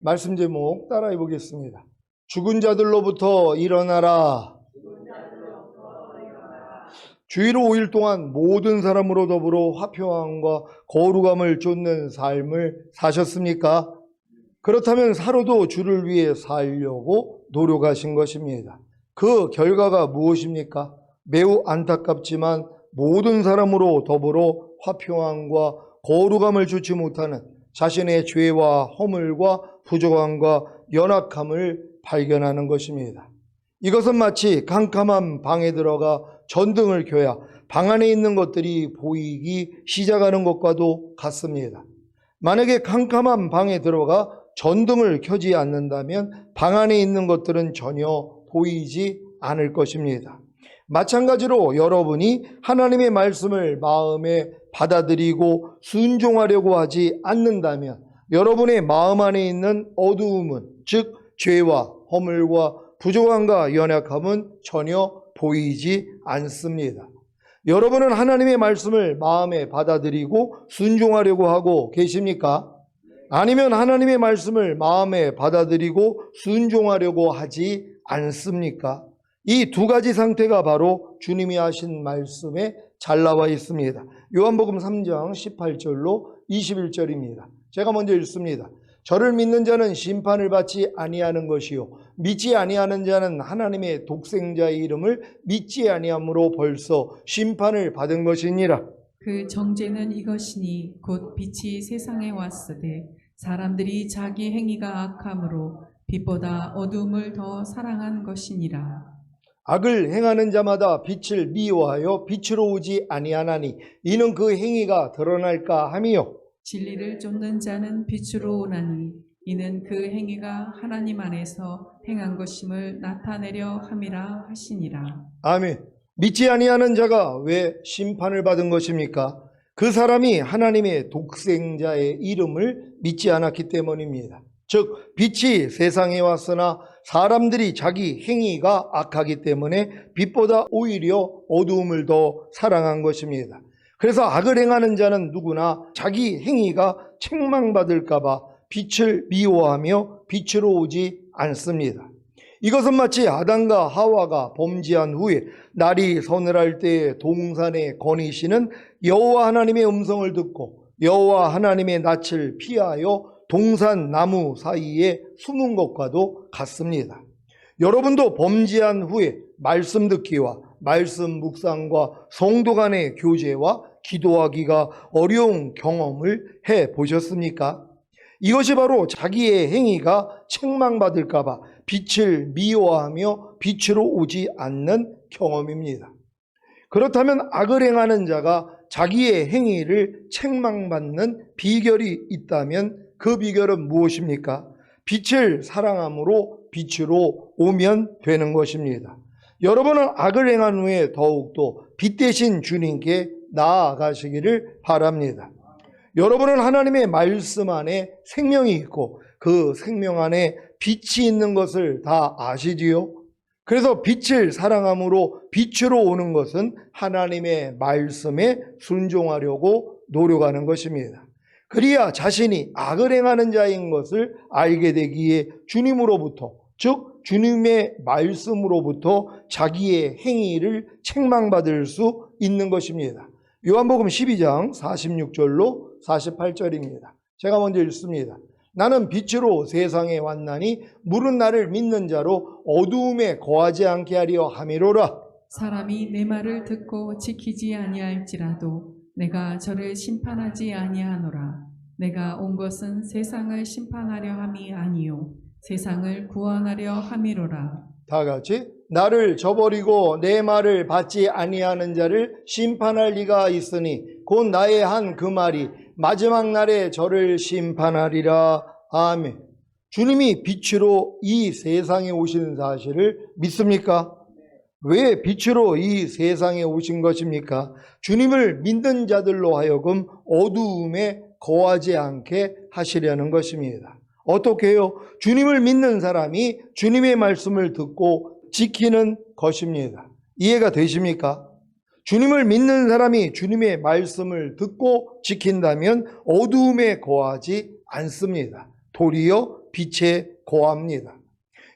말씀 제목 따라해 보겠습니다. 죽은 자들로부터 일어나라. 주일 5일 동안 모든 사람으로 더불어 화평함과 거룩함을 쫓는 삶을 사셨습니까? 그렇다면 살아도 주를 위해 살려고 노력하신 것입니다. 그 결과가 무엇입니까? 매우 안타깝지만 모든 사람으로 더불어 화평함과 거룩함을 주지 못하는 자신의 죄와 허물과 부족함과 연약함을 발견하는 것입니다. 이것은 마치 캄캄한 방에 들어가 전등을 켜야 방 안에 있는 것들이 보이기 시작하는 것과도 같습니다. 만약에 캄캄한 방에 들어가 전등을 켜지 않는다면 방 안에 있는 것들은 전혀 보이지 않을 것입니다. 마찬가지로 여러분이 하나님의 말씀을 마음에 받아들이고 순종하려고 하지 않는다면 여러분의 마음 안에 있는 어두움은, 즉 죄와 허물과 부족함과 연약함은 전혀 보이지 않습니다. 여러분은 하나님의 말씀을 마음에 받아들이고 순종하려고 하고 계십니까? 아니면 하나님의 말씀을 마음에 받아들이고 순종하려고 하지 않습니까? 이 두 가지 상태가 바로 주님이 하신 말씀에 잘 나와 있습니다. 요한복음 3장 18절로 21절입니다. 제가 먼저 읽습니다. 저를 믿는 자는 심판을 받지 아니하는 것이요 믿지 아니하는 자는 하나님의 독생자의 이름을 믿지 아니함으로 벌써 심판을 받은 것이니라. 그 정죄는 이것이니 곧 빛이 세상에 왔으되 사람들이 자기 행위가 악함으로 빛보다 어두움을 더 사랑한 것이니라. 악을 행하는 자마다 빛을 미워하여 빛으로 오지 아니하나니 이는 그 행위가 드러날까 함이요 진리를 쫓는 자는 빛으로 오나니 이는 그 행위가 하나님 안에서 행한 것임을 나타내려 함이라 하시니라. 아멘. 믿지 아니하는 자가 왜 심판을 받은 것입니까? 그 사람이 하나님의 독생자의 이름을 믿지 않았기 때문입니다. 즉 빛이 세상에 왔으나 사람들이 자기 행위가 악하기 때문에 빛보다 오히려 어두움을 더 사랑한 것입니다. 그래서 악을 행하는 자는 누구나 자기 행위가 책망받을까 봐 빛을 미워하며 빛으로 오지 않습니다. 이것은 마치 아담과 하와가 범죄한 후에 날이 서늘할 때에 동산에 거니시는 여호와 하나님의 음성을 듣고 여호와 하나님의 낯을 피하여 동산 나무 사이에 숨은 것과도 같습니다. 여러분도 범죄한 후에 말씀 듣기와 말씀 묵상과 성도 간의 교제와 기도하기가 어려운 경험을 해 보셨습니까? 이것이 바로 자기의 행위가 책망받을까 봐 빛을 미워하며 빛으로 오지 않는 경험입니다. 그렇다면 악을 행하는 자가 자기의 행위를 책망받는 비결이 있다면 그 비결은 무엇입니까? 빛을 사랑함으로 빛으로 오면 되는 것입니다. 여러분은 악을 행한 후에 더욱더 빛 대신 주님께 나아가시기를 바랍니다. 여러분은 하나님의 말씀 안에 생명이 있고 그 생명 안에 빛이 있는 것을 다 아시지요? 그래서 빛을 사랑함으로 빛으로 오는 것은 하나님의 말씀에 순종하려고 노력하는 것입니다. 그리야 자신이 악을 행하는 자인 것을 알게 되기에 주님으로부터, 즉 주님의 말씀으로부터 자기의 행위를 책망받을 수 있는 것입니다. 요한복음 12장 46절로 48절입니다. 제가 먼저 읽습니다. 나는 빛으로 세상에 왔나니 물은 나를 믿는 자로 어두움에 거하지 않게 하려 함이로라. 사람이 내 말을 듣고 지키지 아니할지라도 내가 저를 심판하지 아니하노라. 내가 온 것은 세상을 심판하려 함이 아니요 세상을 구원하려 함이로라. 다 같이 나를 저버리고 내 말을 받지 아니하는 자를 심판할 리가 있으니 곧 나의 한 그 말이 마지막 날에 저를 심판하리라. 아멘. 주님이 빛으로 이 세상에 오신 사실을 믿습니까? 왜 빛으로 이 세상에 오신 것입니까? 주님을 믿는 자들로 하여금 어두움에 거하지 않게 하시려는 것입니다. 어떻게 해요? 주님을 믿는 사람이 주님의 말씀을 듣고 지키는 것입니다. 이해가 되십니까? 주님을 믿는 사람이 주님의 말씀을 듣고 지킨다면 어두움에 거하지 않습니다. 도리어 빛에 거합니다.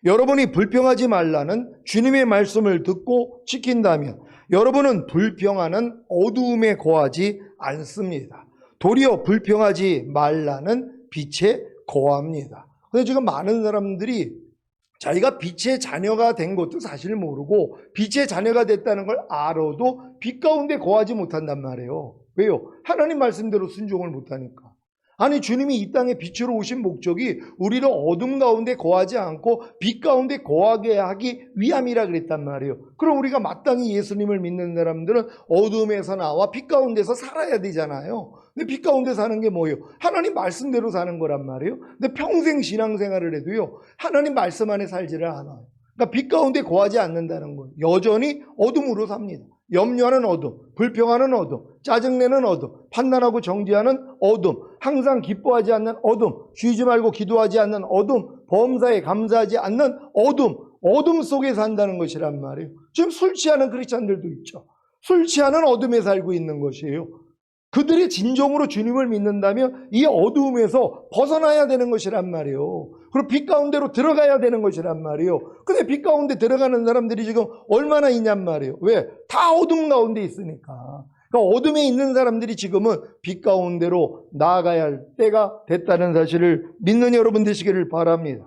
여러분이 불평하지 말라는 주님의 말씀을 듣고 지킨다면 여러분은 불평하는 어두움에 거하지 않습니다. 도리어 불평하지 말라는 빛에 거합니다. 근데 지금 많은 사람들이 자기가 빛의 자녀가 된 것도 사실 모르고 빛의 자녀가 됐다는 걸 알아도 빛 가운데 거하지 못한단 말이에요. 왜요? 하나님 말씀대로 순종을 못하니까. 아니, 주님이 이 땅에 빛으로 오신 목적이 우리를 어둠 가운데 거하지 않고 빛 가운데 거하게 하기 위함이라 그랬단 말이에요. 그럼 우리가 마땅히 예수님을 믿는 사람들은 어둠에서 나와 빛 가운데서 살아야 되잖아요. 근데 빛 가운데 사는 게 뭐예요? 하나님 말씀대로 사는 거란 말이에요. 근데 평생 신앙생활을 해도요, 하나님 말씀 안에 살지를 않아요. 그러니까 빛 가운데 거하지 않는다는 거예요. 여전히 어둠으로 삽니다. 염려하는 어둠, 불평하는 어둠, 짜증내는 어둠, 판단하고 정죄하는 어둠, 항상 기뻐하지 않는 어둠, 쉬지 말고 기도하지 않는 어둠, 범사에 감사하지 않는 어둠, 어둠 속에 산다는 것이란 말이에요. 지금 술 취하는 크리스찬들도 있죠. 술 취하는 어둠에 살고 있는 것이에요. 그들이 진정으로 주님을 믿는다면 이 어두움에서 벗어나야 되는 것이란 말이에요. 그리고 빛 가운데로 들어가야 되는 것이란 말이에요. 근데 빛 가운데 들어가는 사람들이 지금 얼마나 있냔 말이에요. 왜? 다 어둠 가운데 있으니까. 그러니까 어둠에 있는 사람들이 지금은 빛 가운데로 나아가야 할 때가 됐다는 사실을 믿는 여러분 되시기를 바랍니다.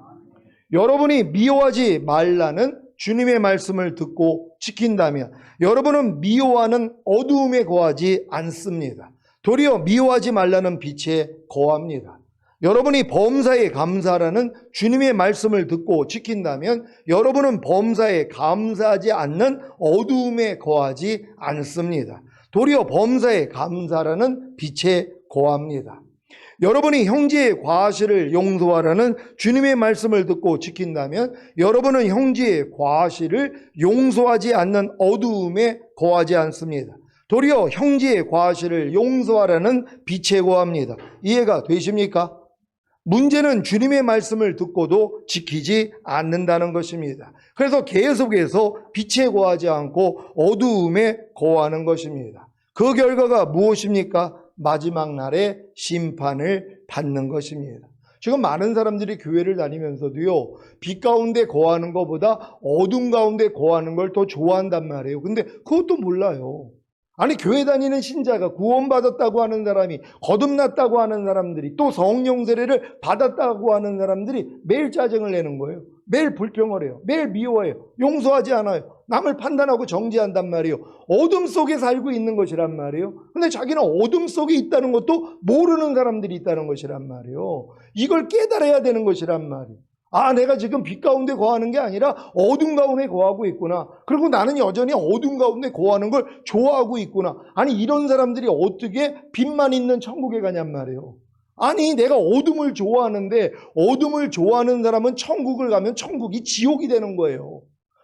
여러분이 미워하지 말라는 주님의 말씀을 듣고 지킨다면 여러분은 미워하는 어두움에 거하지 않습니다. 도리어 미워하지 말라는 빛에 거합니다. 여러분이 범사에 감사라는 주님의 말씀을 듣고 지킨다면 여러분은 범사에 감사하지 않는 어두움에 거하지 않습니다. 도리어 범사에 감사라는 빛에 거합니다. 여러분이 형제의 과실을 용서하라는 주님의 말씀을 듣고 지킨다면 여러분은 형제의 과실을 용서하지 않는 어두움에 거하지 않습니다. 도리어 형제의 과실을 용서하라는 빛에 거합니다. 이해가 되십니까? 문제는 주님의 말씀을 듣고도 지키지 않는다는 것입니다. 그래서 계속해서 빛에 거하지 않고 어두움에 거하는 것입니다. 그 결과가 무엇입니까? 마지막 날에 심판을 받는 것입니다. 지금 많은 사람들이 교회를 다니면서도요, 빛 가운데 거하는 것보다 어둠 가운데 거하는 걸 더 좋아한단 말이에요. 근데 그것도 몰라요. 아니, 교회 다니는 신자가 구원받았다고 하는 사람이, 거듭났다고 하는 사람들이, 또 성령 세례를 받았다고 하는 사람들이 매일 짜증을 내는 거예요. 매일 불평을 해요. 매일 미워해요. 용서하지 않아요. 남을 판단하고 정죄한단 말이에요. 어둠 속에 살고 있는 것이란 말이에요. 근데 자기는 어둠 속에 있다는 것도 모르는 사람들이 있다는 것이란 말이에요. 이걸 깨달아야 되는 것이란 말이에요. 아, 내가 지금 빛 가운데 거하는 게 아니라 어둠 가운데 거하고 있구나. 그리고 나는 여전히 어둠 가운데 거하는 걸 좋아하고 있구나. 아니, 이런 사람들이 어떻게 빛만 있는 천국에 가냔 말이에요. 아니, 내가 어둠을 좋아하는데 어둠을 좋아하는 사람은 천국을 가면 천국이 지옥이 되는 거예요.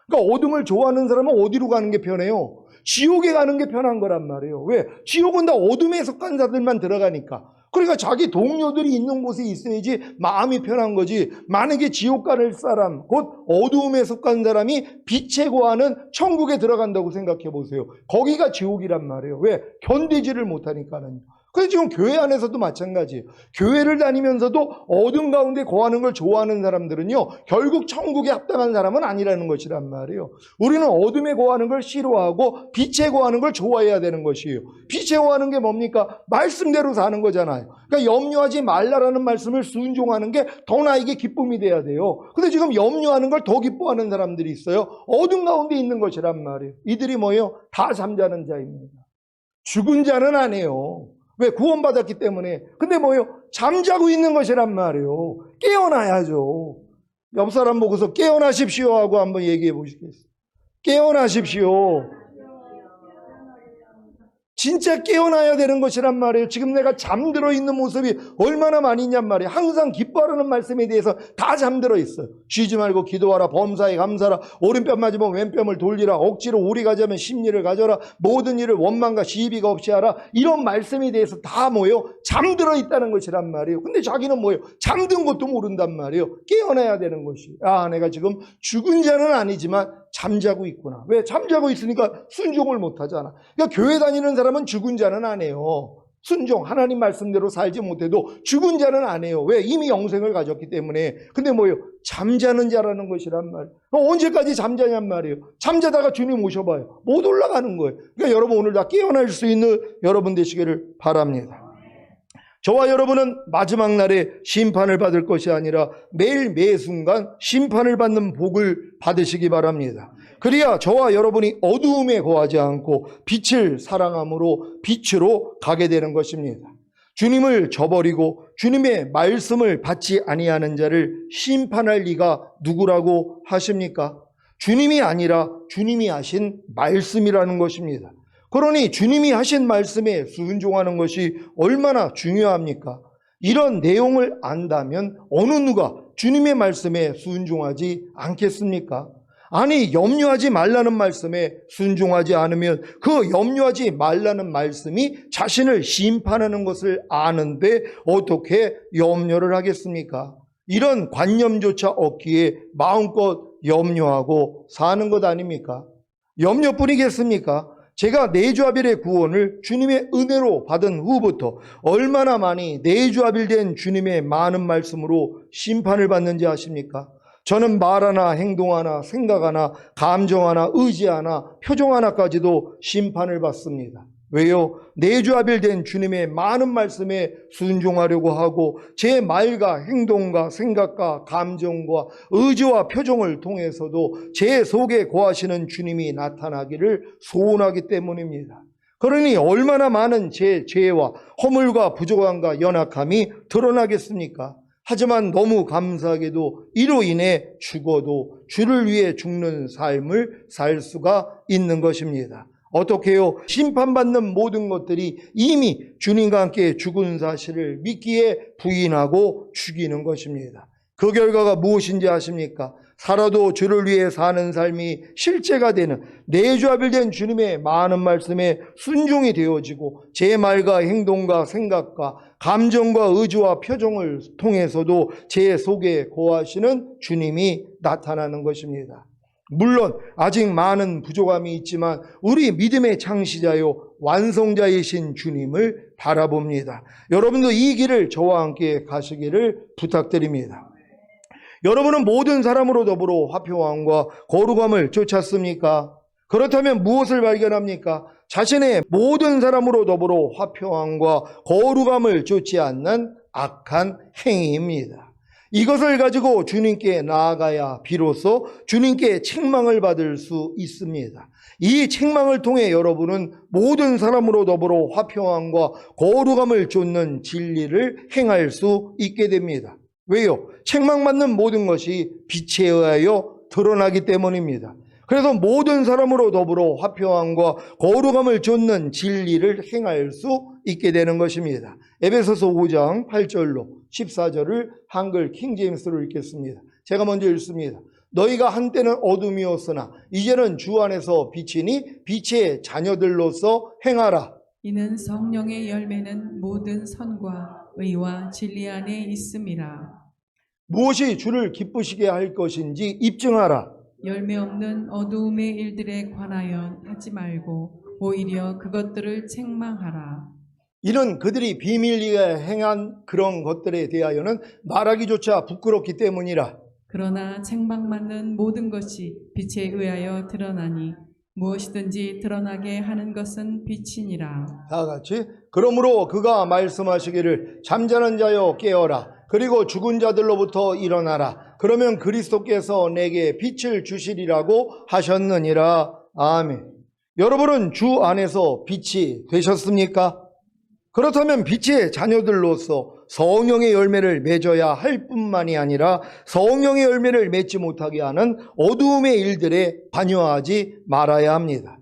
그러니까 어둠을 좋아하는 사람은 어디로 가는 게 편해요? 지옥에 가는 게 편한 거란 말이에요. 왜? 지옥은 다 어둠에 속한 자들만 들어가니까. 그러니까 자기 동료들이 있는 곳에 있어야지 마음이 편한 거지. 만약에 지옥 갈 사람, 곧 어두움에 속한 사람이 빛에 거하는 천국에 들어간다고 생각해 보세요. 거기가 지옥이란 말이에요. 왜? 견디지를 못하니까는. 그래서 지금 교회 안에서도 마찬가지예요. 교회를 다니면서도 어둠 가운데 거하는 걸 좋아하는 사람들은요, 결국 천국에 합당한 사람은 아니라는 것이란 말이에요. 우리는 어둠에 거하는 걸 싫어하고 빛에 거하는 걸 좋아해야 되는 것이에요. 빛에 거하는 게 뭡니까? 말씀대로 사는 거잖아요. 그러니까 염려하지 말라라는 말씀을 순종하는 게 더 나에게 기쁨이 돼야 돼요. 근데 지금 염려하는 걸 더 기뻐하는 사람들이 있어요. 어둠 가운데 있는 것이란 말이에요. 이들이 뭐예요? 다 잠자는 자입니다. 죽은 자는 아니에요. 왜? 구원받았기 때문에. 근데 뭐예요? 잠자고 있는 것이란 말이에요. 깨어나야죠. 옆 사람 보고서 깨어나십시오 하고 한번 얘기해 보시겠어요? 깨어나십시오. 진짜 깨어나야 되는 것이란 말이에요. 지금 내가 잠들어 있는 모습이 얼마나 많이 있냔 말이에요. 항상 기뻐하라는 말씀에 대해서 다 잠들어 있어요. 쉬지 말고 기도하라, 범사에 감사하라, 오른뺨 맞으면 왼뺨을 돌리라, 억지로 오리 가자면 심리를 가져라, 모든 일을 원망과 시비가 없이 하라. 이런 말씀에 대해서 다 뭐예요? 잠들어 있다는 것이란 말이에요. 근데 자기는 뭐예요? 잠든 것도 모른단 말이에요. 깨어나야 되는 것이. 아, 내가 지금 죽은 자는 아니지만 잠자고 있구나. 왜? 잠자고 있으니까 순종을 못 하잖아. 그러니까 교회 다니는 사람은 죽은 자는 아니에요. 순종, 하나님 말씀대로 살지 못해도 죽은 자는 안 해요. 왜? 이미 영생을 가졌기 때문에. 근데 뭐예요? 잠자는 자라는 것이란 말이에요. 언제까지 잠자냔 말이에요. 잠자다가 주님 오셔봐요. 못 올라가는 거예요. 그러니까 여러분 오늘 다 깨어날 수 있는 여러분 되시기를 바랍니다. 저와 여러분은 마지막 날에 심판을 받을 것이 아니라 매일 매 순간 심판을 받는 복을 받으시기 바랍니다. 그래야 저와 여러분이 어두움에 거하지 않고 빛을 사랑함으로 빛으로 가게 되는 것입니다. 주님을 저버리고 주님의 말씀을 받지 아니하는 자를 심판할 리가 누구라고 하십니까? 주님이 아니라 주님이 하신 말씀이라는 것입니다. 그러니 주님이 하신 말씀에 순종하는 것이 얼마나 중요합니까? 이런 내용을 안다면 어느 누가 주님의 말씀에 순종하지 않겠습니까? 아니, 염려하지 말라는 말씀에 순종하지 않으면 그 염려하지 말라는 말씀이 자신을 심판하는 것을 아는데 어떻게 염려를 하겠습니까? 이런 관념조차 없기에 마음껏 염려하고 사는 것 아닙니까? 염려뿐이겠습니까? 제가 내주아벨의 구원을 주님의 은혜로 받은 후부터 얼마나 많이 내주아벨된 주님의 많은 말씀으로 심판을 받는지 아십니까? 저는 말 하나, 행동 하나, 생각 하나, 감정 하나, 의지 하나, 표정 하나까지도 심판을 받습니다. 왜요? 내주아벨된 주님의 많은 말씀에 순종하려고 하고 제 말과 행동과 생각과 감정과 의지와 표정을 통해서도 제 속에 거하시는 주님이 나타나기를 소원하기 때문입니다. 그러니 얼마나 많은 제 죄와 허물과 부족함과 연약함이 드러나겠습니까? 하지만 너무 감사하게도 이로 인해 죽어도 주를 위해 죽는 삶을 살 수가 있는 것입니다. 어떻게 해요? 심판받는 모든 것들이 이미 주님과 함께 죽은 사실을 믿기에 부인하고 죽이는 것입니다. 그 결과가 무엇인지 아십니까? 살아도 주를 위해 사는 삶이 실제가 되는 내주아벨된 주님의 많은 말씀에 순종이 되어지고 제 말과 행동과 생각과 감정과 의지와 표정을 통해서도 제 속에 거하시는 주님이 나타나는 것입니다. 물론 아직 많은 부족함이 있지만 우리 믿음의 창시자요 완성자이신 주님을 바라봅니다. 여러분도 이 길을 저와 함께 가시기를 부탁드립니다. 여러분은 모든 사람으로 더불어 화평함과 거룩함을 쫓았습니까? 그렇다면 무엇을 발견합니까? 자신의 모든 사람으로 더불어 화평함과 거룩함을 쫓지 않는 악한 행위입니다. 이것을 가지고 주님께 나아가야 비로소 주님께 책망을 받을 수 있습니다. 이 책망을 통해 여러분은 모든 사람으로 더불어 화평함과 거룩함을 쫓는 진리를 행할 수 있게 됩니다. 왜요? 책망받는 모든 것이 빛에 의하여 드러나기 때문입니다. 그래서 모든 사람으로 더불어 화평함과 거룩함을 쫓는 진리를 행할 수 있게 되는 것입니다. 에베소서 5장 8절로 14절을 한글 킹제임스로 읽겠습니다. 제가 먼저 읽습니다. 너희가 한때는 어둠이었으나 이제는 주 안에서 빛이니 빛의 자녀들로서 행하라. 이는 성령의 열매는 모든 선과 의와 진리 안에 있음이라. 무엇이 주를 기쁘시게 할 것인지 입증하라. 열매 없는 어두움의 일들에 관하여 하지 말고 오히려 그것들을 책망하라. 이는 그들이 비밀리에 행한 그런 것들에 대하여는 말하기조차 부끄럽기 때문이라. 그러나 책망받는 모든 것이 빛에 의하여 드러나니 무엇이든지 드러나게 하는 것은 빛이니라. 다 같이. 그러므로 그가 말씀하시기를 잠자는 자여 깨어라. 그리고 죽은 자들로부터 일어나라. 그러면 그리스도께서 내게 빛을 주시리라고 하셨느니라. 아멘. 여러분은 주 안에서 빛이 되셨습니까? 그렇다면 빛의 자녀들로서 성령의 열매를 맺어야 할 뿐만이 아니라 성령의 열매를 맺지 못하게 하는 어두움의 일들에 관여하지 말아야 합니다.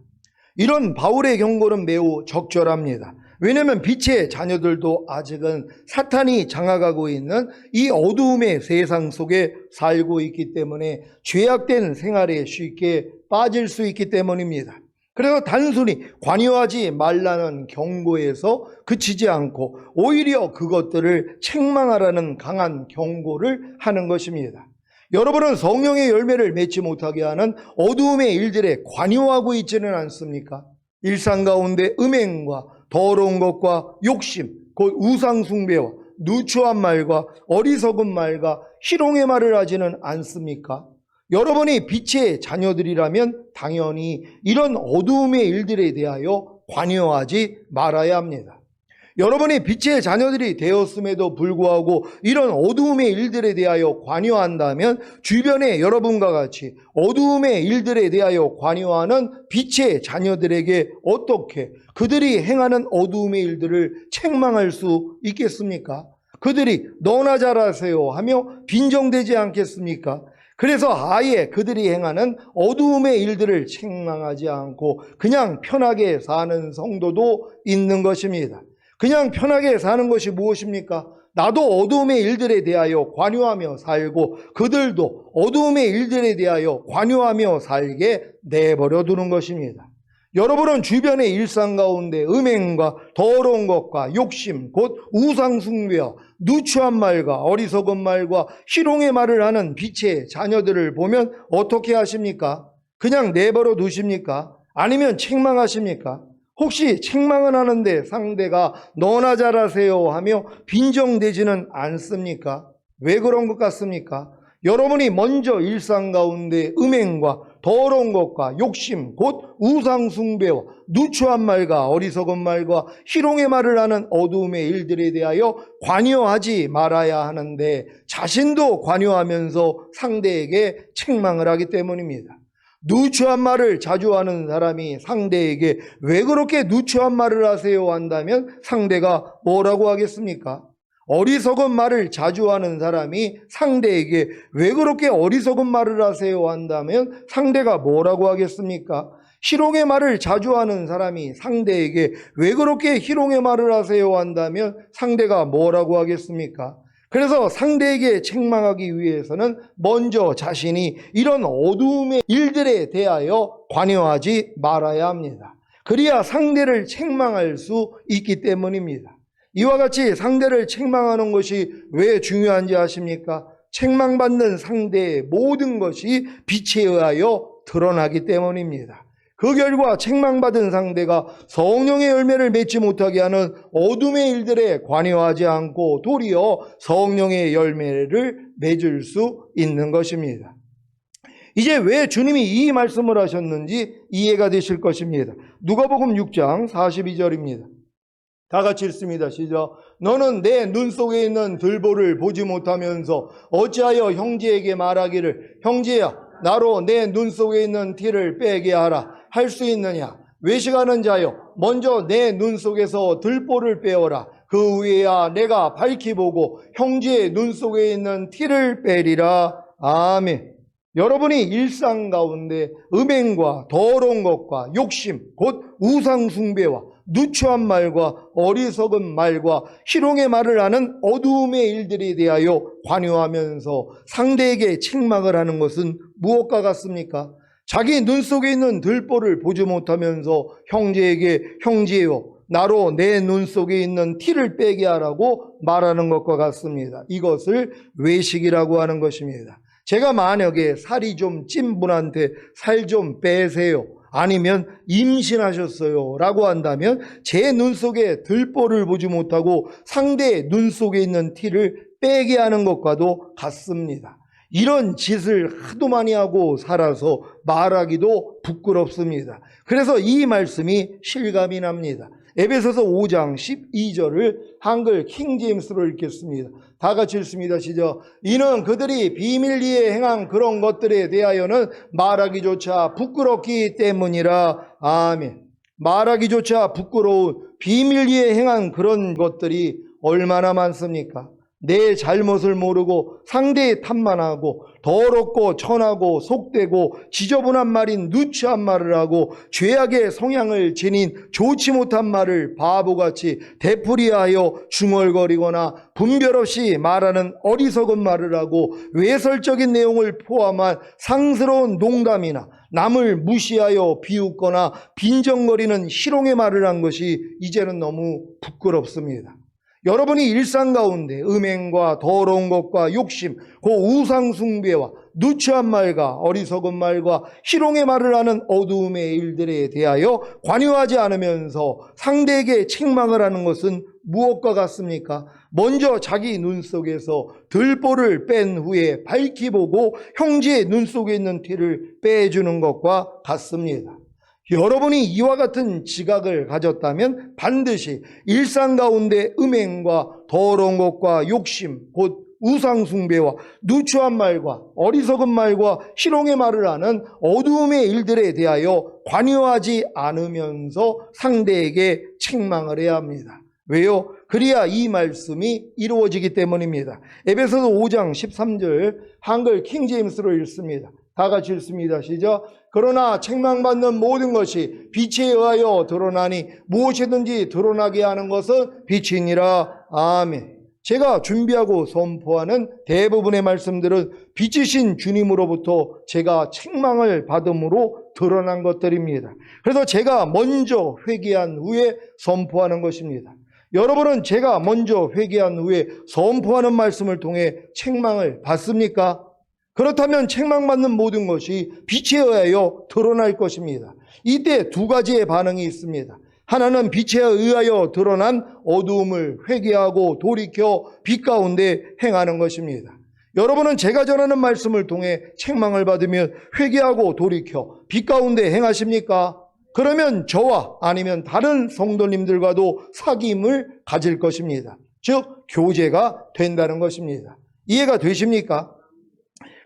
이런 바울의 경고는 매우 적절합니다. 왜냐하면 빛의 자녀들도 아직은 사탄이 장악하고 있는 이 어두움의 세상 속에 살고 있기 때문에 죄악된 생활에 쉽게 빠질 수 있기 때문입니다. 그래서 단순히 관여하지 말라는 경고에서 그치지 않고 오히려 그것들을 책망하라는 강한 경고를 하는 것입니다. 여러분은 성령의 열매를 맺지 못하게 하는 어두움의 일들에 관여하고 있지는 않습니까? 일상 가운데 음행과 더러운 것과 욕심, 곧 우상숭배와 누추한 말과 어리석은 말과 희롱의 말을 하지는 않습니까? 여러분이 빛의 자녀들이라면 당연히 이런 어두움의 일들에 대하여 관여하지 말아야 합니다. 여러분이 빛의 자녀들이 되었음에도 불구하고 이런 어두움의 일들에 대하여 관여한다면 주변에 여러분과 같이 어두움의 일들에 대하여 관여하는 빛의 자녀들에게 어떻게 그들이 행하는 어두움의 일들을 책망할 수 있겠습니까? 그들이 너나 잘하세요 하며 빈정되지 않겠습니까? 그래서 아예 그들이 행하는 어두움의 일들을 책망하지 않고 그냥 편하게 사는 성도도 있는 것입니다. 그냥 편하게 사는 것이 무엇입니까? 나도 어두움의 일들에 대하여 관여하며 살고 그들도 어두움의 일들에 대하여 관여하며 살게 내버려 두는 것입니다. 여러분은 주변의 일상 가운데 음행과 더러운 것과 욕심, 곧 우상숭배와 누추한 말과 어리석은 말과 희롱의 말을 하는 빛의 자녀들을 보면 어떻게 하십니까? 그냥 내버려 두십니까? 아니면 책망하십니까? 혹시 책망은 하는데 상대가 너나 잘하세요 하며 빈정대지는 않습니까? 왜 그런 것 같습니까? 여러분이 먼저 일상 가운데 음행과 더러운 것과 욕심, 곧 우상숭배와 누추한 말과 어리석은 말과 희롱의 말을 하는 어두움의 일들에 대하여 관여하지 말아야 하는데 자신도 관여하면서 상대에게 책망을 하기 때문입니다. 누추한 말을 자주 하는 사람이 상대에게 왜 그렇게 누추한 말을 하세요 한다면 상대가 뭐라고 하겠습니까? 어리석은 말을 자주 하는 사람이 상대에게 왜 그렇게 어리석은 말을 하세요 한다면 상대가 뭐라고 하겠습니까? 희롱의 말을 자주 하는 사람이 상대에게 왜 그렇게 희롱의 말을 하세요 한다면 상대가 뭐라고 하겠습니까? 그래서 상대에게 책망하기 위해서는 먼저 자신이 이런 어두움의 일들에 대하여 관여하지 말아야 합니다. 그래야 상대를 책망할 수 있기 때문입니다. 이와 같이 상대를 책망하는 것이 왜 중요한지 아십니까? 책망받는 상대의 모든 것이 빛에 의하여 드러나기 때문입니다. 그 결과 책망받은 상대가 성령의 열매를 맺지 못하게 하는 어둠의 일들에 관여하지 않고 도리어 성령의 열매를 맺을 수 있는 것입니다. 이제 왜 주님이 이 말씀을 하셨는지 이해가 되실 것입니다. 누가복음 6장 42절입니다. 다 같이 읽습니다. 시작. 너는 내 눈 속에 있는 들보를 보지 못하면서 어찌하여 형제에게 말하기를 형제야 나로 내 눈 속에 있는 티를 빼게 하라 할 수 있느냐? 외식하는 자여 먼저 내 눈 속에서 들보를 빼어라. 그 후에야 내가 밝히 보고 형제의 눈 속에 있는 티를 빼리라. 아멘. 여러분이 일상 가운데 음행과 더러운 것과 욕심, 곧 우상숭배와 누추한 말과 어리석은 말과 희롱의 말을 하는 어두움의 일들에 대하여 관여하면서 상대에게 책망을 하는 것은 무엇과 같습니까? 자기 눈 속에 있는 들보를 보지 못하면서 형제에게 형제여 나로 내 눈 속에 있는 티를 빼게 하라고 말하는 것과 같습니다. 이것을 외식이라고 하는 것입니다. 제가 만약에 살이 좀 찐 분한테 살 좀 빼세요 아니면 임신하셨어요 라고 한다면 제 눈 속에 들보를 보지 못하고 상대의 눈 속에 있는 티를 빼게 하는 것과도 같습니다. 이런 짓을 하도 많이 하고 살아서 말하기도 부끄럽습니다. 그래서 이 말씀이 실감이 납니다. 에베소서 5장 12절을 한글 킹제임스로 읽겠습니다. 다 같이 읽습니다. 시작. 이는 그들이 비밀리에 행한 그런 것들에 대하여는 말하기조차 부끄럽기 때문이라. 아멘. 말하기조차 부끄러운 비밀리에 행한 그런 것들이 얼마나 많습니까? 내 잘못을 모르고 상대의 탓만 하고 더럽고 천하고 속되고 지저분한 말인 누추한 말을 하고 죄악의 성향을 지닌 좋지 못한 말을 바보같이 되풀이하여 중얼거리거나 분별 없이 말하는 어리석은 말을 하고 외설적인 내용을 포함한 상스러운 농담이나 남을 무시하여 비웃거나 빈정거리는 희롱의 말을 한 것이 이제는 너무 부끄럽습니다. 여러분이 일상 가운데 음행과 더러운 것과 욕심, 그 우상 숭배와 누추한 말과 어리석은 말과 희롱의 말을 하는 어두움의 일들에 대하여 관여하지 않으면서 상대에게 책망을 하는 것은 무엇과 같습니까? 먼저 자기 눈 속에서 들보를 뺀 후에 밝히 보고 형제의 눈 속에 있는 티를 빼주는 것과 같습니다. 여러분이 이와 같은 지각을 가졌다면 반드시 일상 가운데 음행과 더러운 것과 욕심, 곧 우상숭배와 누추한 말과 어리석은 말과 희롱의 말을 하는 어두움의 일들에 대하여 관여하지 않으면서 상대에게 책망을 해야 합니다. 왜요? 그래야 이 말씀이 이루어지기 때문입니다. 에베소서 5장 13절 한글 킹제임스로 읽습니다. 다 같이 읽습니다. 시작. 그러나 책망받는 모든 것이 빛에 의하여 드러나니 무엇이든지 드러나게 하는 것은 빛이니라. 아멘. 제가 준비하고 선포하는 대부분의 말씀들은 빛이신 주님으로부터 제가 책망을 받음으로 드러난 것들입니다. 그래서 제가 먼저 회개한 후에 선포하는 것입니다. 여러분은 제가 먼저 회개한 후에 선포하는 말씀을 통해 책망을 받습니까? 그렇다면 책망받는 모든 것이 빛에 의하여 드러날 것입니다. 이때 두 가지의 반응이 있습니다. 하나는 빛에 의하여 드러난 어두움을 회개하고 돌이켜 빛 가운데 행하는 것입니다. 여러분은 제가 전하는 말씀을 통해 책망을 받으면 회개하고 돌이켜 빛 가운데 행하십니까? 그러면 저와 아니면 다른 성도님들과도 사귐을 가질 것입니다. 즉 교제가 된다는 것입니다. 이해가 되십니까?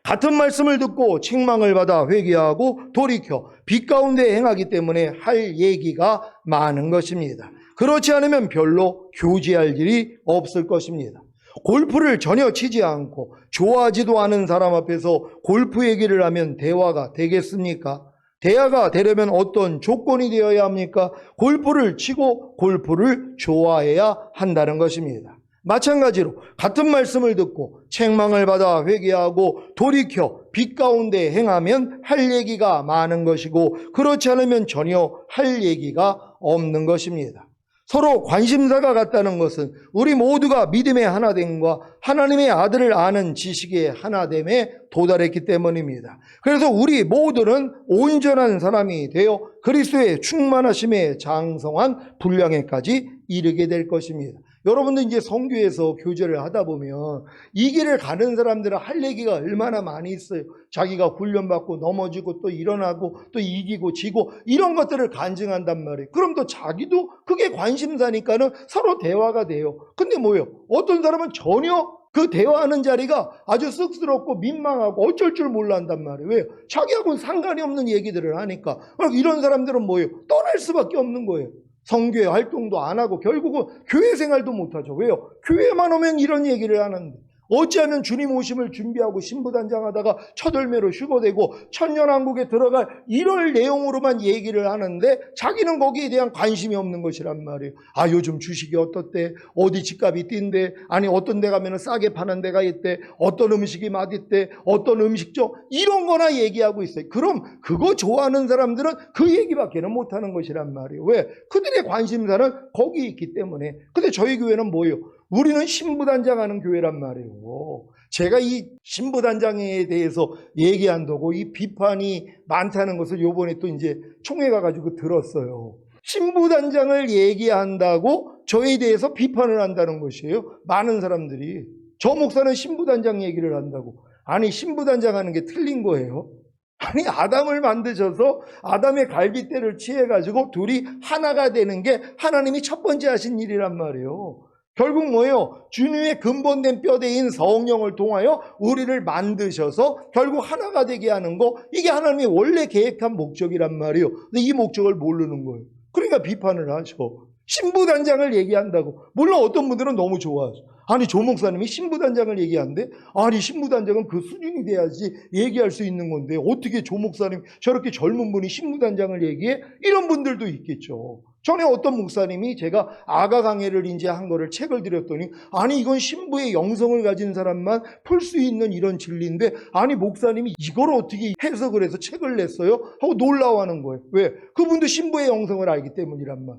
같은 말씀을 듣고 책망을 받아 회개하고 돌이켜 빛 가운데 행하기 때문에 할 얘기가 많은 것입니다. 그렇지 않으면 별로 교제할 일이 없을 것입니다. 골프를 전혀 치지 않고 좋아하지도 않은 사람 앞에서 골프 얘기를 하면 대화가 되겠습니까? 대화가 되려면 어떤 조건이 되어야 합니까? 골프를 치고 골프를 좋아해야 한다는 것입니다. 마찬가지로 같은 말씀을 듣고 책망을 받아 회개하고 돌이켜 빛 가운데 행하면 할 얘기가 많은 것이고 그렇지 않으면 전혀 할 얘기가 없는 것입니다. 서로 관심사가 같다는 것은 우리 모두가 믿음의 하나됨과 하나님의 아들을 아는 지식의 하나됨에 도달했기 때문입니다. 그래서 우리 모두는 온전한 사람이 되어 그리스도의 충만하심에 장성한 분량에까지 이르게 될 것입니다. 여러분들 이제 선교에서 교제를 하다 보면 이 길을 가는 사람들은 할 얘기가 얼마나 많이 있어요. 자기가 훈련받고 넘어지고 또 일어나고 또 이기고 지고 이런 것들을 간증한단 말이에요. 그럼 또 자기도 그게 관심사니까는 서로 대화가 돼요. 근데 뭐예요? 어떤 사람은 전혀 그 대화하는 자리가 아주 쑥스럽고 민망하고 어쩔 줄 몰라 한단 말이에요. 왜요? 자기하고는 상관이 없는 얘기들을 하니까. 이런 사람들은 뭐예요? 떠날 수밖에 없는 거예요. 성교회 활동도 안 하고 결국은 교회 생활도 못하죠. 왜요? 교회만 오면 이런 얘기를 하는데 어찌하면 주님 오심을 준비하고 신부단장하다가 첫월매로 휴거되고 천년왕국에 들어갈 이럴 내용으로만 얘기를 하는데 자기는 거기에 대한 관심이 없는 것이란 말이에요. 아, 요즘 주식이 어떻대? 어디 집값이 뛴대? 아니 어떤 데 가면 싸게 파는 데가 있대? 어떤 음식이 맛있대? 어떤 음식점? 이런 거나 얘기하고 있어요. 그럼 그거 좋아하는 사람들은 그 얘기밖에는 못하는 것이란 말이에요. 왜? 그들의 관심사는 거기 있기 때문에. 근데 저희 교회는 뭐예요? 우리는 신부단장하는 교회란 말이에요. 제가 이 신부단장에 대해서 얘기한다고 이 비판이 많다는 것을 요번에 또 이제 총회 가가지고 들었어요. 신부단장을 얘기한다고 저에 대해서 비판을 한다는 것이에요. 많은 사람들이. 저 목사는 신부단장 얘기를 한다고. 아니, 신부단장 하는 게 틀린 거예요. 아니, 아담을 만드셔서 아담의 갈빗대를 취해가지고 둘이 하나가 되는 게 하나님이 첫 번째 하신 일이란 말이에요. 결국 뭐예요? 주님의 근본된 뼈대인 성령을 통하여 우리를 만드셔서 결국 하나가 되게 하는 거, 이게 하나님이 원래 계획한 목적이란 말이에요. 근데 이 목적을 모르는 거예요. 그러니까 비판을 하셔. 신부단장을 얘기한다고. 물론 어떤 분들은 너무 좋아하죠. 아니, 조 목사님이 신부단장을 얘기하는데, 아니, 신부단장은 그 수준이 돼야지 얘기할 수 있는 건데 어떻게 조 목사님 저렇게 젊은 분이 신부단장을 얘기해? 이런 분들도 있겠죠. 전에 어떤 목사님이 제가 아가 강해를 이제 한 거를 책을 드렸더니, 아니, 이건 신부의 영성을 가진 사람만 풀 수 있는 이런 진리인데, 아니, 목사님이 이걸 어떻게 해석을 해서 책을 냈어요? 하고 놀라워하는 거예요. 왜? 그분도 신부의 영성을 알기 때문이란 말.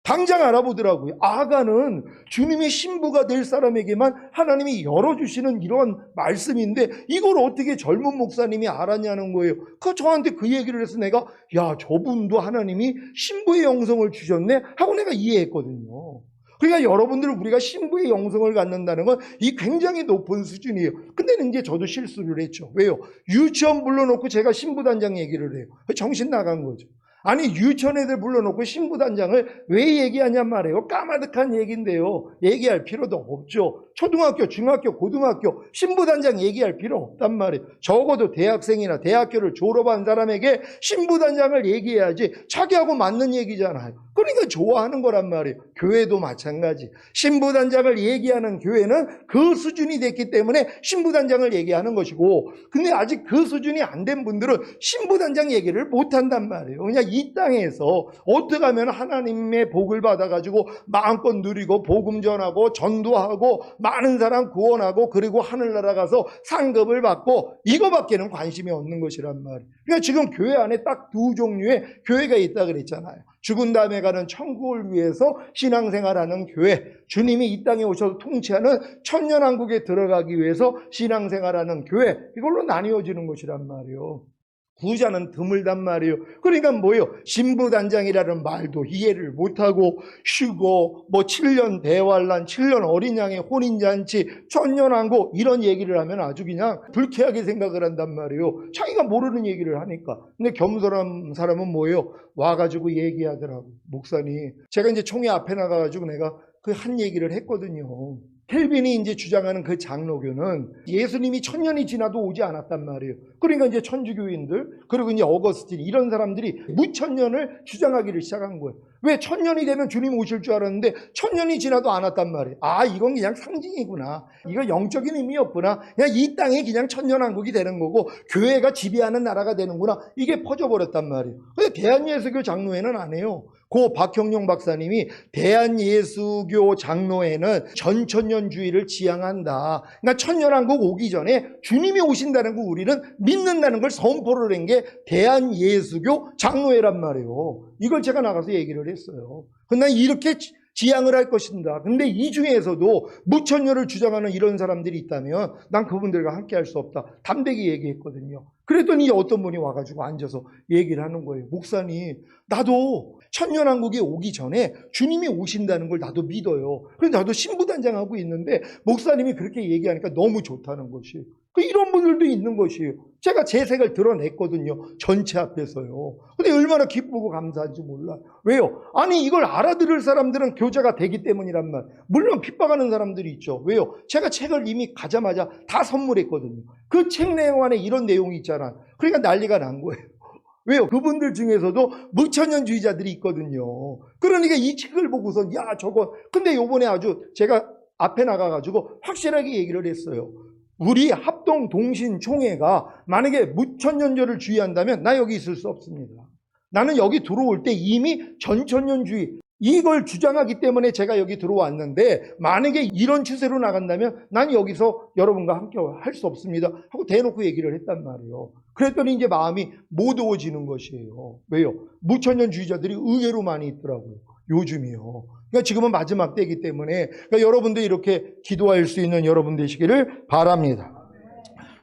당장 알아보더라고요. 아가는 주님의 신부가 될 사람에게만 하나님이 열어주시는 이러한 말씀인데 이걸 어떻게 젊은 목사님이 알았냐는 거예요. 저한테 그 얘기를 해서 내가 야, 저분도 하나님이 신부의 영성을 주셨네 하고 내가 이해했거든요. 그러니까 여러분들 우리가 신부의 영성을 갖는다는 건 이 굉장히 높은 수준이에요. 근데 이제 저도 실수를 했죠. 왜요? 유치원 불러놓고 제가 신부단장 얘기를 해요. 정신 나간 거죠. 아니 유치원 애들 불러놓고 신부단장을 왜 얘기하냔 말이에요. 까마득한 얘기인데요. 얘기할 필요도 없죠. 초등학교, 중학교, 고등학교 신부단장 얘기할 필요 없단 말이에요. 적어도 대학생이나 대학교를 졸업한 사람에게 신부단장을 얘기해야지 자기하고 맞는 얘기잖아요. 그러니까 좋아하는 거란 말이에요. 교회도 마찬가지. 신부단장을 얘기하는 교회는 그 수준이 됐기 때문에 신부단장을 얘기하는 것이고, 근데 아직 그 수준이 안 된 분들은 신부단장 얘기를 못한단 말이에요. 그냥 이 땅에서 어떻게 하면 하나님의 복을 받아가지고 마음껏 누리고 복음 전하고 전도하고 많은 사람 구원하고 그리고 하늘나라 가서 상급을 받고 이거밖에는 관심이 없는 것이란 말이에요. 그러니까 지금 교회 안에 딱 두 종류의 교회가 있다 그랬잖아요. 죽은 다음에 가는 천국을 위해서 신앙생활하는 교회, 주님이 이 땅에 오셔서 통치하는 천년왕국에 들어가기 위해서 신앙생활하는 교회, 이걸로 나뉘어지는 것이란 말이에요. 부자는 드물단 말이에요. 그러니까 뭐예요? 신부단장이라는 말도 이해를 못하고 쉬고 7년 대환란, 7년 어린 양의 혼인잔치, 천년왕국 이런 얘기를 하면 아주 그냥 불쾌하게 생각을 한단 말이에요. 자기가 모르는 얘기를 하니까. 근데 겸손한 사람은 뭐예요? 와가지고 얘기하더라고. 목사님, 제가 이제 총회 앞에 나가가지고 내가 그 한 얘기를 했거든요. 켈빈이 이제 주장하는 그 장로교는 예수님이 1000년이 지나도 오지 않았단 말이에요. 그러니까 이제 천주교인들, 그리고 이제 어거스틴 이런 사람들이 무천년을 주장하기를 시작한 거예요. 왜 1000년이 되면 주님 오실 줄 알았는데 1000년이 지나도 안 왔단 말이에요. 아, 이건 그냥 상징이구나. 이거 영적인 의미였구나. 그냥 이 땅에 그냥 천년왕국이 되는 거고 교회가 지배하는 나라가 되는구나. 이게 퍼져버렸단 말이에요. 근데 대한예수교 장로회는 안 해요. 고 박형룡 박사님이 대한예수교 장로회는 전천년주의를 지향한다. 그러니까 천년왕국 오기 전에 주님이 오신다는 거 우리는 믿는다는 걸 선포를 한 게 대한예수교 장로회란 말이에요. 이걸 제가 나가서 얘기를 했어요. 근데 이렇게 지향을 할 것인다. 근데 이 중에서도 무천년을 주장하는 이런 사람들이 있다면 난 그분들과 함께 할 수 없다. 담대히 얘기했거든요. 그랬더니 어떤 분이 와가지고 앉아서 얘기를 하는 거예요. 목사님, 나도 천년왕국이 오기 전에 주님이 오신다는 걸 나도 믿어요. 그래서 나도 신부단장하고 있는데 목사님이 그렇게 얘기하니까 너무 좋다는 것이에요. 이런 분들도 있는 것이에요. 제가 제 색을 드러냈거든요. 전체 앞에서요. 근데 얼마나 기쁘고 감사한지 몰라. 왜요? 아니 이걸 알아들을 사람들은 교제가 되기 때문이란 말. 물론 핍박하는 사람들이 있죠. 왜요? 제가 책을 이미 가자마자 다 선물했거든요. 그 책 내용 안에 이런 내용이 있잖아. 그러니까 난리가 난 거예요. 왜요? 그분들 중에서도 무천년주의자들이 있거든요. 그러니까 이 책을 보고서 야 저거 근데 요번에 아주 제가 앞에 나가가지고 확실하게 얘기를 했어요. 우리 합동동신총회가 만약에 무천년절을 주의한다면 나 여기 있을 수 없습니다. 나는 여기 들어올 때 이미 전천년주의 이걸 주장하기 때문에 제가 여기 들어왔는데 만약에 이런 추세로 나간다면 난 여기서 여러분과 함께 할 수 없습니다 하고 대놓고 얘기를 했단 말이에요. 그랬더니 이제 마음이 모두어지는 것이에요. 왜요? 무천년주의자들이 의외로 많이 있더라고요. 요즘이요. 그러니까 지금은 마지막 때이기 때문에 그러니까 여러분들 이렇게 기도할 수 있는 여러분 되시기를 바랍니다.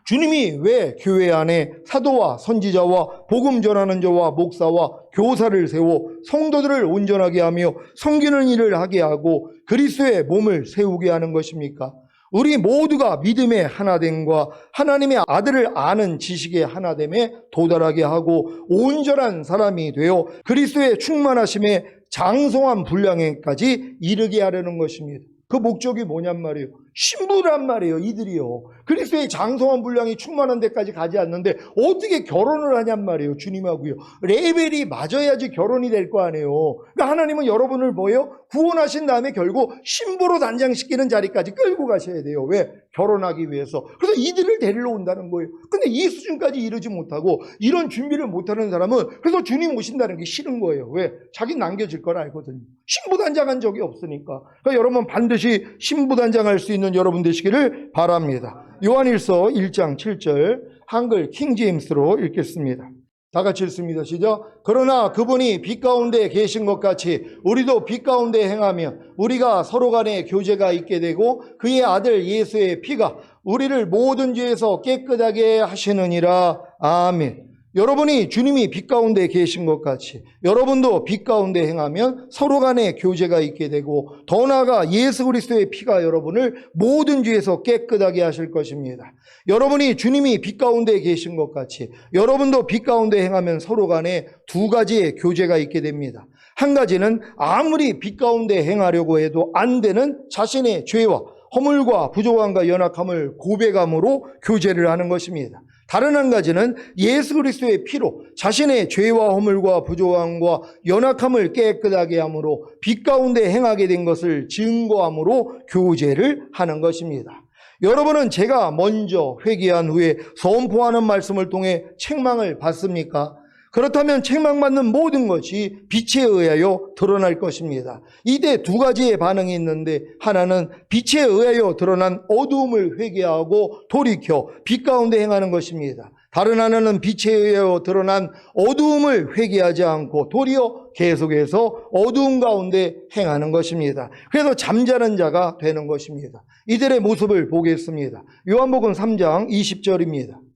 주님이 왜 교회 안에 사도와 선지자와 복음 전하는 자와 목사와 교사를 세워 성도들을 온전하게 하며 섬기는 일을 하게 하고 그리스도의 몸을 세우게 하는 것입니까? 우리 모두가 믿음의 하나됨과 하나님의 아들을 아는 지식의 하나됨에 도달하게 하고 온전한 사람이 되어 그리스도의 충만하심에 장성한 분량에까지 이르게 하려는 것입니다. 그 목적이 뭐냔 말이에요. 신부란 말이에요. 이들이요. 그리스도의 장성한 분량이 충만한 데까지 가지 않는데 어떻게 결혼을 하냔 말이에요. 주님하고요. 레벨이 맞아야지 결혼이 될 거 아니에요. 그러니까 하나님은 여러분을 뭐예요? 구원하신 다음에 결국 신부로 단장시키는 자리까지 끌고 가셔야 돼요. 왜? 결혼하기 위해서. 그래서 이들을 데리러 온다는 거예요. 근데 이 수준까지 이르지 못하고 이런 준비를 못하는 사람은 그래서 주님 오신다는 게 싫은 거예요. 왜? 자기 남겨질 걸 알거든요. 신부단장한 적이 없으니까. 그러니까 여러분 반드시 신부단장할 수 있는 여러분 되시기를 바랍니다. 요한일서 1장 7절 한글 킹제임스로 읽겠습니다. 다 같이 읽습니다. 시작. 그러나 그분이 빛 가운데 계신 것 같이 우리도 빛 가운데 행하며 우리가 서로 간에 교제가 있게 되고 그의 아들 예수의 피가 우리를 모든 죄에서 깨끗하게 하시느니라. 아멘. 여러분이 주님이 빛 가운데 계신 것 같이 여러분도 빛 가운데 행하면 서로 간에 교제가 있게 되고 더 나아가 예수 그리스도의 피가 여러분을 모든 죄에서 깨끗하게 하실 것입니다. 여러분이 주님이 빛 가운데 계신 것 같이 여러분도 빛 가운데 행하면 서로 간에 두 가지의 교제가 있게 됩니다. 한 가지는 아무리 빛 가운데 행하려고 해도 안 되는 자신의 죄와 허물과 부족함과 연약함을 고백함으로 교제를 하는 것입니다. 다른 한 가지는 예수 그리스도의 피로 자신의 죄와 허물과 부족함과 연약함을 깨끗하게 함으로 빛 가운데 행하게 된 것을 증거함으로 교제를 하는 것입니다. 여러분은 제가 먼저 회개한 후에 선포하는 말씀을 통해 책망을 받습니까? 그렇다면 책망받는 모든 것이 빛에 의하여 드러날 것입니다. 이때 두 가지의 반응이 있는데 하나는 빛에 의하여 드러난 어두움을 회개하고 돌이켜 빛 가운데 행하는 것입니다. 다른 하나는 빛에 의하여 드러난 어두움을 회개하지 않고 도리어 계속해서 어두움 가운데 행하는 것입니다. 그래서 잠자는 자가 되는 것입니다. 이들의 모습을 보겠습니다. 요한복음 3장 20절입니다.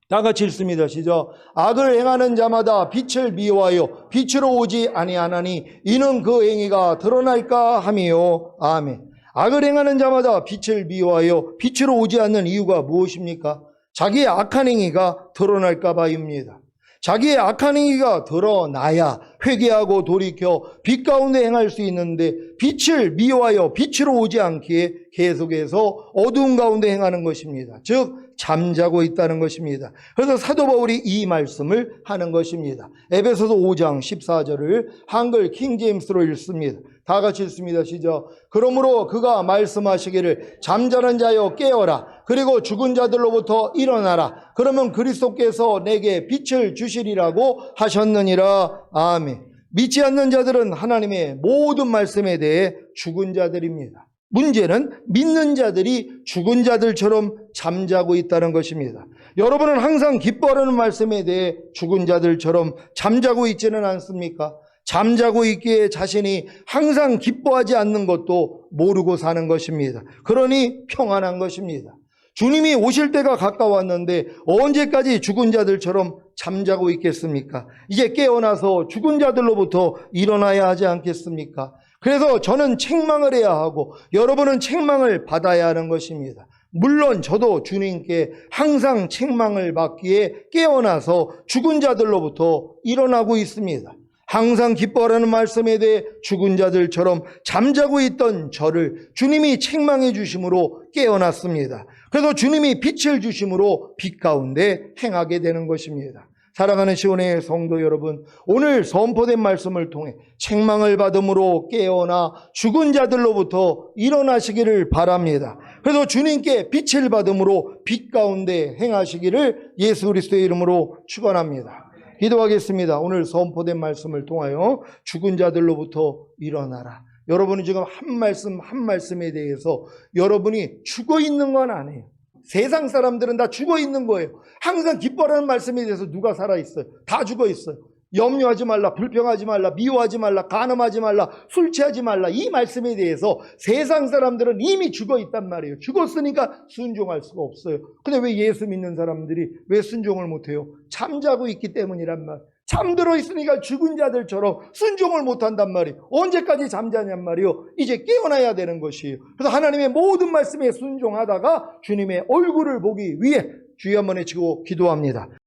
다 같이 읽습니다. 시작. 악을 행하는 자마다 빛을 미워하여 빛으로 오지 아니하나니 이는 그 행위가 드러날까 함이요. 아멘. 악을 행하는 자마다 빛을 미워하여 빛으로 오지 않는 이유가 무엇입니까? 자기의 악한 행위가 드러날까 봐입니다. 자기의 악한 행위가 드러나야 회개하고 돌이켜 빛 가운데 행할 수 있는데 빛을 미워하여 빛으로 오지 않기에 계속해서 어두운 가운데 행하는 것입니다. 즉 잠자고 있다는 것입니다. 그래서 사도 바울이 이 말씀을 하는 것입니다. 에베소서 5장 14절을 한글 킹제임스로 읽습니다. 다 같이 읽습니다. 시작. 그러므로 그가 말씀하시기를 잠자는 자여 깨어라. 그리고 죽은 자들로부터 일어나라. 그러면 그리스도께서 내게 빛을 주시리라고 하셨느니라. 아멘. 믿지 않는 자들은 하나님의 모든 말씀에 대해 죽은 자들입니다. 문제는 믿는 자들이 죽은 자들처럼 잠자고 있다는 것입니다. 여러분은 항상 기뻐하는 말씀에 대해 죽은 자들처럼 잠자고 있지는 않습니까? 잠자고 있기에 자신이 항상 기뻐하지 않는 것도 모르고 사는 것입니다. 그러니 평안한 것입니다. 주님이 오실 때가 가까웠는데 언제까지 죽은 자들처럼 잠자고 있겠습니까? 이제 깨어나서 죽은 자들로부터 일어나야 하지 않겠습니까? 그래서 저는 책망을 해야 하고 여러분은 책망을 받아야 하는 것입니다. 물론 저도 주님께 항상 책망을 받기에 깨어나서 죽은 자들로부터 일어나고 있습니다. 항상 기뻐하라는 말씀에 대해 죽은 자들처럼 잠자고 있던 저를 주님이 책망해 주심으로 깨어났습니다. 그래서 주님이 빛을 주심으로 빛 가운데 행하게 되는 것입니다. 사랑하는 시온의 성도 여러분, 오늘 선포된 말씀을 통해 책망을 받음으로 깨어나 죽은 자들로부터 일어나시기를 바랍니다. 그래서 주님께 빛을 받음으로 빛 가운데 행하시기를 예수 그리스도의 이름으로 축원합니다. 기도하겠습니다. 오늘 선포된 말씀을 통하여 죽은 자들로부터 일어나라. 여러분이 지금 한 말씀 한 말씀에 대해서 여러분이 죽어 있는 건 아니에요. 세상 사람들은 다 죽어 있는 거예요. 항상 기뻐하는 말씀에 대해서 누가 살아있어요? 다 죽어 있어요. 염려하지 말라, 불평하지 말라, 미워하지 말라, 간음하지 말라, 술 취하지 말라. 이 말씀에 대해서 세상 사람들은 이미 죽어 있단 말이에요. 죽었으니까 순종할 수가 없어요. 근데 왜 예수 믿는 사람들이 왜 순종을 못해요? 잠자고 있기 때문이란 말. 잠들어 있으니까 죽은 자들처럼 순종을 못한단 말이에요. 언제까지 잠자냔 말이에요. 이제 깨어나야 되는 것이에요. 그래서 하나님의 모든 말씀에 순종하다가 주님의 얼굴을 보기 위해 주여 한번 외치고 기도합니다.